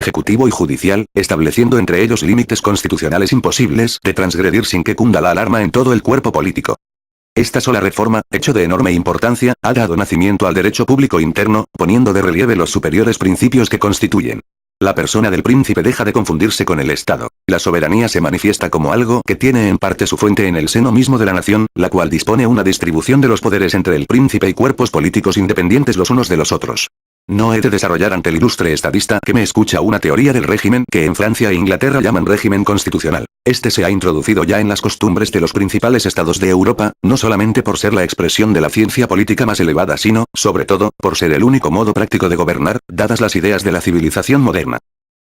ejecutivo y judicial, estableciendo entre ellos límites constitucionales imposibles de transgredir sin que cunda la alarma en todo el cuerpo político. Esta sola reforma, hecho de enorme importancia, ha dado nacimiento al derecho público interno, poniendo de relieve los superiores principios que constituyen. La persona del príncipe deja de confundirse con el Estado. La soberanía se manifiesta como algo que tiene en parte su fuente en el seno mismo de la nación, la cual dispone una distribución de los poderes entre el príncipe y cuerpos políticos independientes los unos de los otros. No he de desarrollar ante el ilustre estadista que me escucha una teoría del régimen que en Francia e Inglaterra llaman régimen constitucional. Este se ha introducido ya en las costumbres de los principales estados de Europa, no solamente por ser la expresión de la ciencia política más elevada sino, sobre todo, por ser el único modo práctico de gobernar, dadas las ideas de la civilización moderna.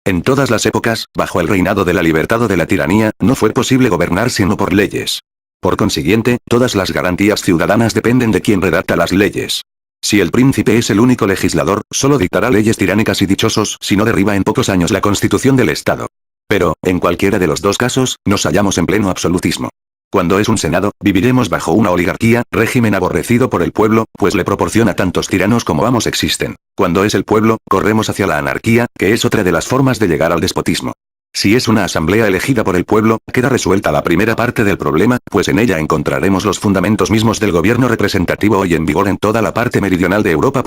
En todas las épocas, bajo el reinado de la libertad o de la tiranía, no fue posible gobernar sino por leyes. Por consiguiente, todas las garantías ciudadanas dependen de quien redacta las leyes. Si el príncipe es el único legislador, solo dictará leyes tiránicas y dichosos si no derriba en pocos años la constitución del Estado. Pero, en cualquiera de los dos casos, nos hallamos en pleno absolutismo. Cuando es un senado, viviremos bajo una oligarquía, régimen aborrecido por el pueblo, pues le proporciona tantos tiranos como amos existen. Cuando es el pueblo, corremos hacia la anarquía, que es otra de las formas de llegar al despotismo. Si es una asamblea elegida por el pueblo, queda resuelta la primera parte del problema, pues en ella encontraremos los fundamentos mismos del gobierno representativo hoy en vigor en toda la parte meridional de Europa.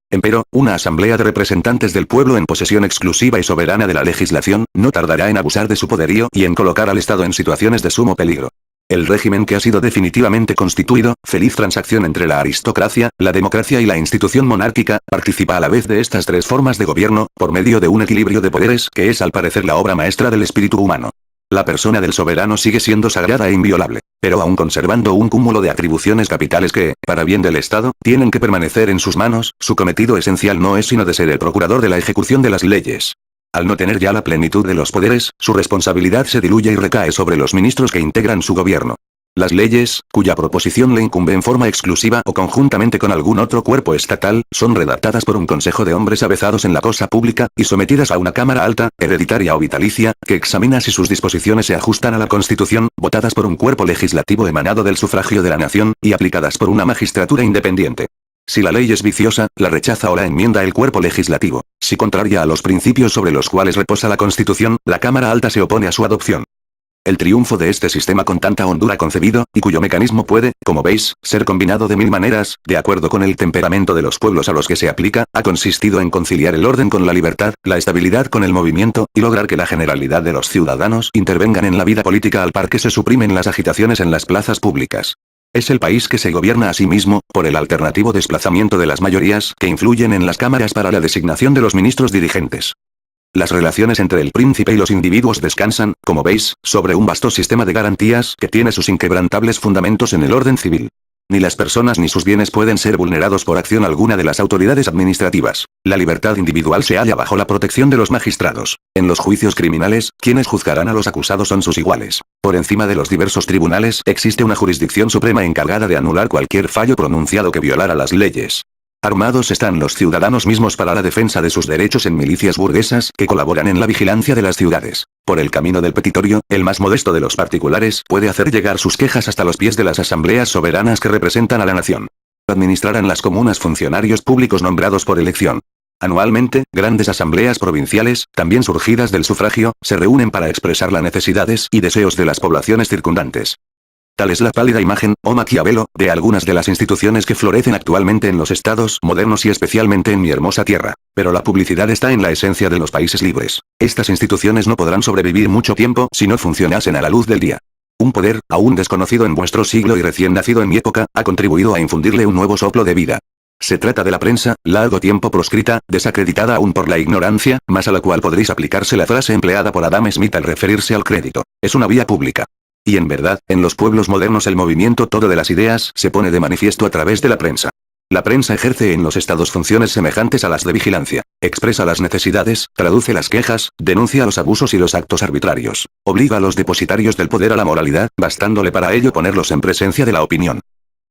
Empero, una asamblea de representantes del pueblo en posesión exclusiva y soberana de la legislación, no tardará en abusar de su poderío y en colocar al Estado en situaciones de sumo peligro. El régimen que ha sido definitivamente constituido, feliz transacción entre la aristocracia, la democracia y la institución monárquica, participa a la vez de estas tres formas de gobierno, por medio de un equilibrio de poderes que es al parecer la obra maestra del espíritu humano. La persona del soberano sigue siendo sagrada e inviolable, pero aún conservando un cúmulo de atribuciones capitales que, para bien del Estado, tienen que permanecer en sus manos, su cometido esencial no es sino de ser el procurador de la ejecución de las leyes. Al no tener ya la plenitud de los poderes, su responsabilidad se diluye y recae sobre los ministros que integran su gobierno. Las leyes, cuya proposición le incumbe en forma exclusiva o conjuntamente con algún otro cuerpo estatal, son redactadas por un consejo de hombres avezados en la cosa pública, y sometidas a una cámara alta, hereditaria o vitalicia, que examina si sus disposiciones se ajustan a la Constitución, votadas por un cuerpo legislativo emanado del sufragio de la nación, y aplicadas por una magistratura independiente. Si la ley es viciosa, la rechaza o la enmienda el cuerpo legislativo. Si contraria a los principios sobre los cuales reposa la Constitución, la Cámara Alta se opone a su adopción. El triunfo de este sistema con tanta hondura concebido, y cuyo mecanismo puede, como veis, ser combinado de mil maneras, de acuerdo con el temperamento de los pueblos a los que se aplica, ha consistido en conciliar el orden con la libertad, la estabilidad con el movimiento, y lograr que la generalidad de los ciudadanos intervengan en la vida política al par que se suprimen las agitaciones en las plazas públicas. Es el país que se gobierna a sí mismo, por el alternativo desplazamiento de las mayorías que influyen en las cámaras para la designación de los ministros dirigentes. Las relaciones entre el príncipe y los individuos descansan, como veis, sobre un vasto sistema de garantías que tiene sus inquebrantables fundamentos en el orden civil. Ni las personas ni sus bienes pueden ser vulnerados por acción alguna de las autoridades administrativas. La libertad individual se halla bajo la protección de los magistrados. En los juicios criminales, quienes juzgarán a los acusados son sus iguales. Por encima de los diversos tribunales, existe una jurisdicción suprema encargada de anular cualquier fallo pronunciado que violara las leyes. Armados están los ciudadanos mismos para la defensa de sus derechos en milicias burguesas que colaboran en la vigilancia de las ciudades. Por el camino del petitorio, el más modesto de los particulares puede hacer llegar sus quejas hasta los pies de las asambleas soberanas que representan a la nación. Administrarán las comunas funcionarios públicos nombrados por elección. Anualmente, grandes asambleas provinciales, también surgidas del sufragio, se reúnen para expresar las necesidades y deseos de las poblaciones circundantes. Tal es la pálida imagen, oh Maquiavelo, de algunas de las instituciones que florecen actualmente en los estados modernos y especialmente en mi hermosa tierra. Pero la publicidad está en la esencia de los países libres. Estas instituciones no podrán sobrevivir mucho tiempo si no funcionasen a la luz del día. Un poder, aún desconocido en vuestro siglo y recién nacido en mi época, ha contribuido a infundirle un nuevo soplo de vida. Se trata de la prensa, largo tiempo proscrita, desacreditada aún por la ignorancia, mas a la cual podréis aplicarse la frase empleada por Adam Smith al referirse al crédito. Es una vía pública. Y en verdad, en los pueblos modernos el movimiento todo de las ideas se pone de manifiesto a través de la prensa. La prensa ejerce en los estados funciones semejantes a las de vigilancia. Expresa las necesidades, traduce las quejas, denuncia los abusos y los actos arbitrarios. Obliga a los depositarios del poder a la moralidad, bastándole para ello ponerlos en presencia de la opinión.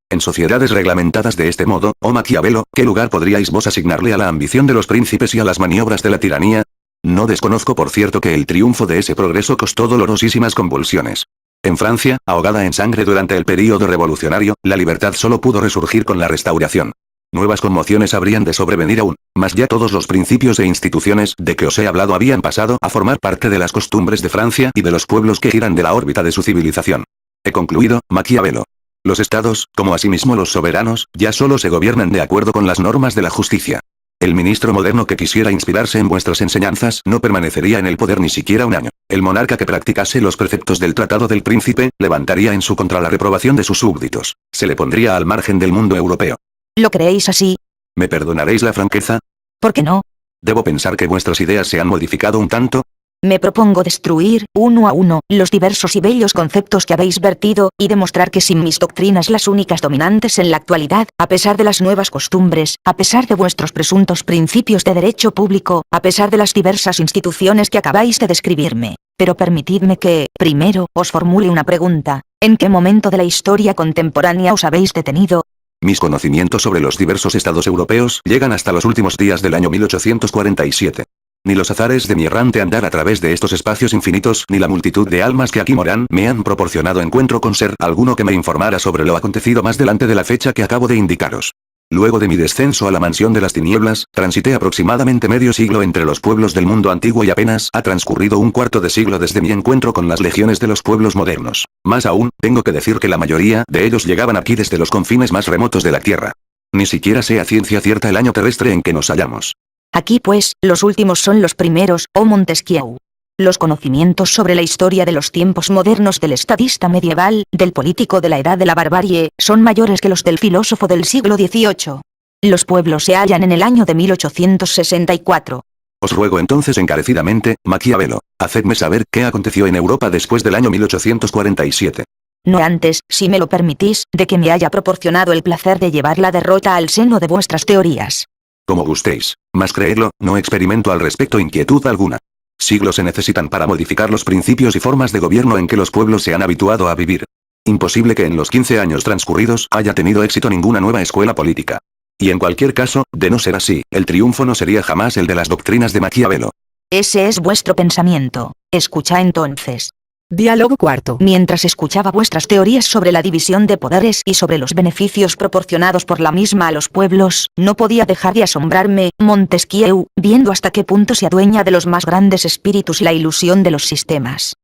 En sociedades reglamentadas de este modo, oh Maquiavelo, ¿qué lugar podríais vos asignarle a la ambición de los príncipes y a las maniobras de la tiranía? No desconozco por cierto que el triunfo de ese progreso costó dolorosísimas convulsiones. En Francia, ahogada en sangre durante el período revolucionario, la libertad solo pudo resurgir con la Restauración. Nuevas conmociones habrían de sobrevenir aún, mas ya todos los principios e instituciones de que os he hablado habían pasado a formar parte de las costumbres de Francia y de los pueblos que giran de la órbita de su civilización. He concluido, Maquiavelo. Los estados, como asimismo los soberanos, ya solo se gobiernan de acuerdo con las normas de la justicia. El ministro moderno que quisiera inspirarse en vuestras enseñanzas no permanecería en el poder ni siquiera un año. El monarca que practicase los preceptos del Tratado del Príncipe, levantaría en su contra la reprobación de sus súbditos. Se le pondría al margen del mundo europeo. ¿Lo creéis así? ¿Me perdonaréis la franqueza? ¿Por qué no? ¿Debo pensar que vuestras ideas se han modificado un tanto? Me propongo destruir, uno a uno, los diversos y bellos conceptos que habéis vertido, y demostrar que sin mis doctrinas las únicas dominantes en la actualidad, a pesar de las nuevas costumbres, a pesar de vuestros presuntos principios de derecho público, a pesar de las diversas instituciones que acabáis de describirme. Pero permitidme que, primero, os formule una pregunta. ¿En qué momento de la historia contemporánea os habéis detenido? Mis conocimientos sobre los diversos estados europeos llegan hasta los últimos días del año 1847. Ni los azares de mi errante andar a través de estos espacios infinitos, ni la multitud de almas que aquí moran, me han proporcionado encuentro con ser alguno que me informara sobre lo acontecido más delante de la fecha que acabo de indicaros. Luego de mi descenso a la mansión de las tinieblas, transité aproximadamente medio siglo entre los pueblos del mundo antiguo y apenas ha transcurrido un cuarto de siglo desde mi encuentro con las legiones de los pueblos modernos. Más aún, tengo que decir que la mayoría de ellos llegaban aquí desde los confines más remotos de la Tierra. Ni siquiera sé a ciencia cierta el año terrestre en que nos hallamos. Aquí pues, los últimos son los primeros, oh Montesquieu. Los conocimientos sobre la historia de los tiempos modernos del estadista medieval, del político de la edad de la barbarie, son mayores que los del filósofo del siglo XVIII. Los pueblos se hallan en el año de 1864. Os ruego entonces encarecidamente, Maquiavelo, hacedme saber qué aconteció en Europa después del año 1847. No antes, si me lo permitís, de que me haya proporcionado el placer de llevar la derrota al seno de vuestras teorías. Como gustéis, mas creedlo, no experimento al respecto inquietud alguna. Siglos se necesitan para modificar los principios y formas de gobierno en que los pueblos se han habituado a vivir. Imposible que en los 15 años transcurridos haya tenido éxito ninguna nueva escuela política. Y en cualquier caso, de no ser así, el triunfo no sería jamás el de las doctrinas de Maquiavelo. Ese es vuestro pensamiento. Escucha entonces. Diálogo cuarto. Mientras escuchaba vuestras teorías sobre la división de poderes y sobre los beneficios proporcionados por la misma a los pueblos, no podía dejar de asombrarme, Montesquieu, viendo hasta qué punto se adueña de los más grandes espíritus la ilusión de los sistemas.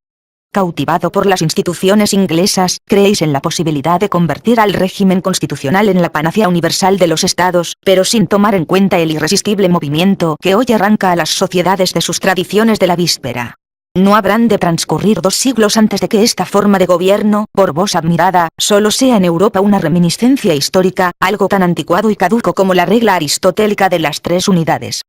Cautivado por las instituciones inglesas, creéis en la posibilidad de convertir al régimen constitucional en la panacea universal de los estados, pero sin tomar en cuenta el irresistible movimiento que hoy arranca a las sociedades de sus tradiciones de la víspera. No habrán de transcurrir 2 siglos antes de que esta forma de gobierno, por vos admirada, solo sea en Europa una reminiscencia histórica, algo tan anticuado y caduco como la regla aristotélica de las 3 unidades.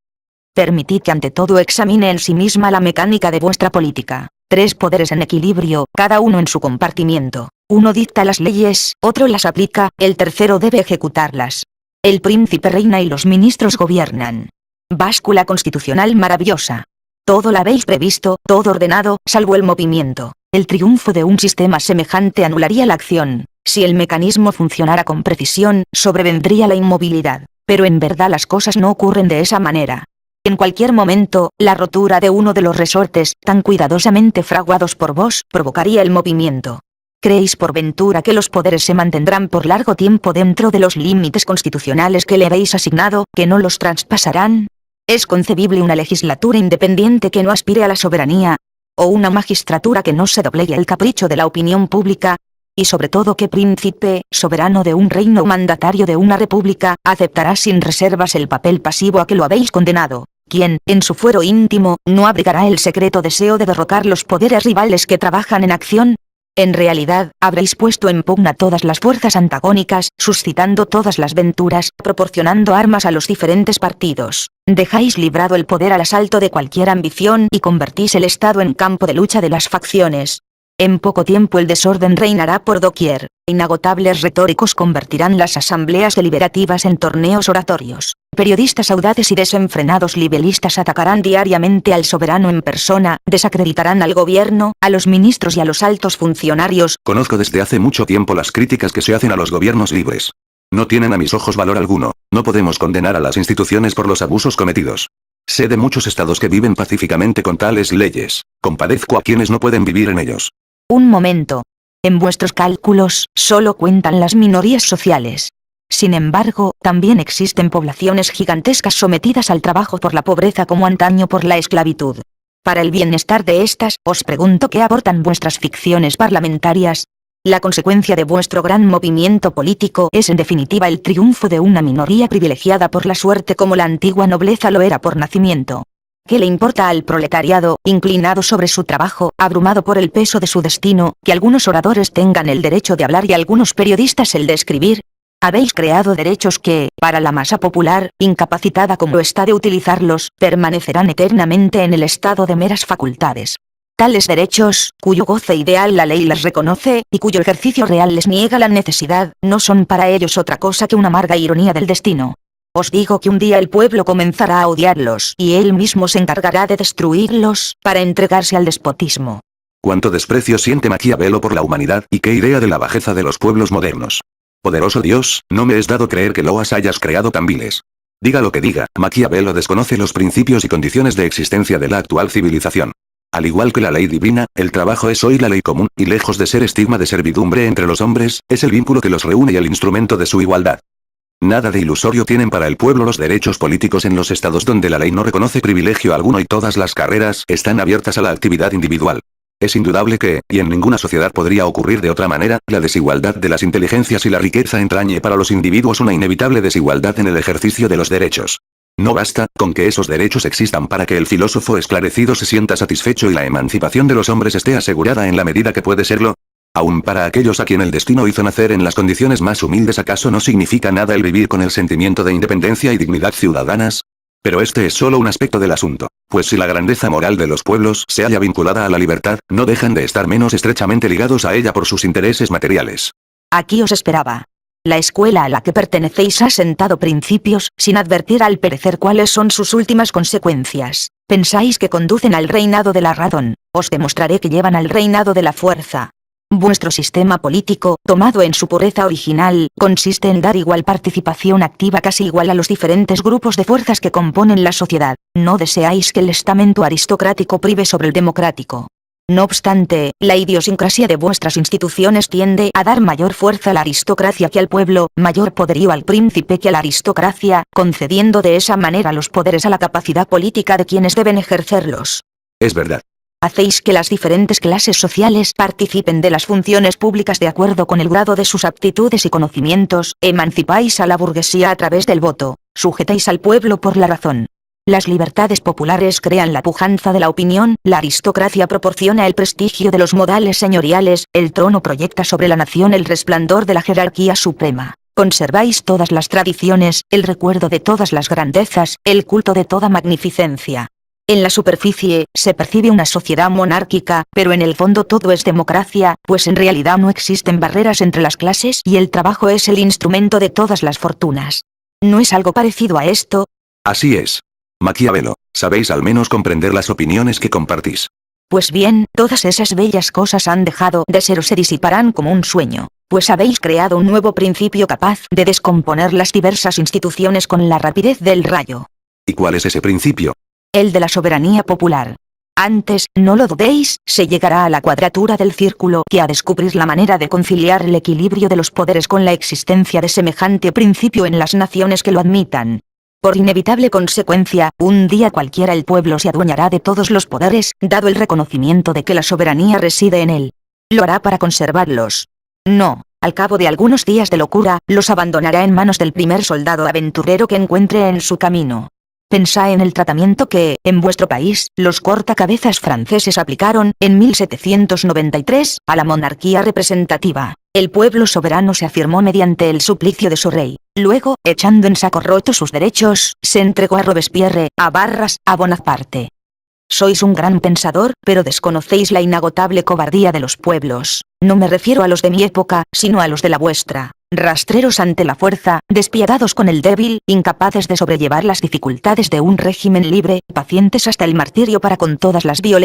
Permitid que ante todo examine en sí misma la mecánica de vuestra política. 3 poderes en equilibrio, cada uno en su compartimiento. Uno dicta las leyes, otro las aplica, el tercero debe ejecutarlas. El príncipe reina y los ministros gobiernan. Báscula constitucional maravillosa. Todo lo habéis previsto, todo ordenado, salvo el movimiento. El triunfo de un sistema semejante anularía la acción. Si el mecanismo funcionara con precisión, sobrevendría la inmovilidad. Pero en verdad las cosas no ocurren de esa manera. En cualquier momento, la rotura de uno de los resortes, tan cuidadosamente fraguados por vos, provocaría el movimiento. ¿Creéis por ventura que los poderes se mantendrán por largo tiempo dentro de los límites constitucionales que le habéis asignado, que no los traspasarán? ¿Es concebible una legislatura independiente que no aspire a la soberanía? ¿O una magistratura que no se doblegue al capricho de la opinión pública? Y sobre todo, ¿qué príncipe, soberano de un reino o mandatario de una república, aceptará sin reservas el papel pasivo a que lo habéis condenado? ¿Quién, en su fuero íntimo, no abrigará el secreto deseo de derrocar los poderes rivales que trabajan en acción? En realidad, habréis puesto en pugna todas las fuerzas antagónicas, suscitando todas las venturas, proporcionando armas a los diferentes partidos. Dejáis librado el poder al asalto de cualquier ambición y convertís el Estado en campo de lucha de las facciones. En poco tiempo el desorden reinará por doquier. Inagotables retóricos convertirán las asambleas deliberativas en torneos oratorios. Periodistas audaces y desenfrenados libelistas atacarán diariamente al soberano en persona, desacreditarán al gobierno, a los ministros y a los altos funcionarios. Conozco desde hace mucho tiempo las críticas que se hacen a los gobiernos libres. No tienen a mis ojos valor alguno. No podemos condenar a las instituciones por los abusos cometidos. Sé de muchos estados que viven pacíficamente con tales leyes. Compadezco a quienes no pueden vivir en ellos. Un momento. En vuestros cálculos, solo cuentan las minorías sociales. Sin embargo, también existen poblaciones gigantescas sometidas al trabajo por la pobreza como antaño por la esclavitud. Para el bienestar de estas, os pregunto qué aportan vuestras ficciones parlamentarias. La consecuencia de vuestro gran movimiento político es en definitiva el triunfo de una minoría privilegiada por la suerte como la antigua nobleza lo era por nacimiento. ¿Qué le importa al proletariado, inclinado sobre su trabajo, abrumado por el peso de su destino, que algunos oradores tengan el derecho de hablar y algunos periodistas el de escribir? Habéis creado derechos que, para la masa popular, incapacitada como está de utilizarlos, permanecerán eternamente en el estado de meras facultades. Tales derechos, cuyo goce ideal la ley les reconoce, y cuyo ejercicio real les niega la necesidad, no son para ellos otra cosa que una amarga ironía del destino. Os digo que un día el pueblo comenzará a odiarlos, y él mismo se encargará de destruirlos, para entregarse al despotismo. Cuánto desprecio siente Maquiavelo por la humanidad, y qué idea de la bajeza de los pueblos modernos. Poderoso Dios, no me es dado creer que Loas hayas creado tan viles. Diga lo que diga, Maquiavelo desconoce los principios y condiciones de existencia de la actual civilización. Al igual que la ley divina, el trabajo es hoy la ley común, y lejos de ser estigma de servidumbre entre los hombres, es el vínculo que los reúne y el instrumento de su igualdad. Nada de ilusorio tienen para el pueblo los derechos políticos en los estados donde la ley no reconoce privilegio alguno y todas las carreras están abiertas a la actividad individual. Es indudable que, y en ninguna sociedad podría ocurrir de otra manera, la desigualdad de las inteligencias y la riqueza entrañe para los individuos una inevitable desigualdad en el ejercicio de los derechos. No basta con que esos derechos existan para que el filósofo esclarecido se sienta satisfecho y la emancipación de los hombres esté asegurada en la medida que puede serlo. Aun para aquellos a quien el destino hizo nacer en las condiciones más humildes, ¿acaso no significa nada el vivir con el sentimiento de independencia y dignidad ciudadanas? Pero este es solo un aspecto del asunto, pues si la grandeza moral de los pueblos se halla vinculada a la libertad, no dejan de estar menos estrechamente ligados a ella por sus intereses materiales. Aquí os esperaba. La escuela a la que pertenecéis ha sentado principios, sin advertir al perecer cuáles son sus últimas consecuencias. Pensáis que conducen al reinado de la razón, os demostraré que llevan al reinado de la fuerza. Vuestro sistema político, tomado en su pureza original, consiste en dar igual participación activa casi igual a los diferentes grupos de fuerzas que componen la sociedad. No deseáis que el estamento aristocrático prive sobre el democrático. No obstante, la idiosincrasia de vuestras instituciones tiende a dar mayor fuerza a la aristocracia que al pueblo, mayor poderío al príncipe que a la aristocracia, concediendo de esa manera los poderes a la capacidad política de quienes deben ejercerlos. Es verdad. Hacéis que las diferentes clases sociales participen de las funciones públicas de acuerdo con el grado de sus aptitudes y conocimientos, emancipáis a la burguesía a través del voto, sujetáis al pueblo por la razón. Las libertades populares crean la pujanza de la opinión, la aristocracia proporciona el prestigio de los modales señoriales, el trono proyecta sobre la nación el resplandor de la jerarquía suprema. Conserváis todas las tradiciones, el recuerdo de todas las grandezas, el culto de toda magnificencia. En la superficie, se percibe una sociedad monárquica, pero en el fondo todo es democracia, pues en realidad no existen barreras entre las clases y el trabajo es el instrumento de todas las fortunas. ¿No es algo parecido a esto? Así es. Maquiavelo, sabéis al menos comprender las opiniones que compartís. Pues bien, todas esas bellas cosas han dejado de ser o se disiparán como un sueño, pues habéis creado un nuevo principio capaz de descomponer las diversas instituciones con la rapidez del rayo. ¿Y cuál es ese principio? El de la soberanía popular. Antes, no lo dudéis, se llegará a la cuadratura del círculo que a descubrir la manera de conciliar el equilibrio de los poderes con la existencia de semejante principio en las naciones que lo admitan. Por inevitable consecuencia, un día cualquiera el pueblo se adueñará de todos los poderes, dado el reconocimiento de que la soberanía reside en él. Lo hará para conservarlos. No, al cabo de algunos días de locura, los abandonará en manos del primer soldado aventurero que encuentre en su camino. Pensad en el tratamiento que, en vuestro país, los cortacabezas franceses aplicaron, en 1793, a la monarquía representativa. El pueblo soberano se afirmó mediante el suplicio de su rey. Luego, echando en saco roto sus derechos, se entregó a Robespierre, a Barras, a Bonaparte. Sois un gran pensador, pero desconocéis la inagotable cobardía de los pueblos. No me refiero a los de mi época, sino a los de la vuestra. Rastreros ante la fuerza, despiadados con el débil, incapaces de sobrellevar las dificultades de un régimen libre, pacientes hasta el martirio para con todas las violencias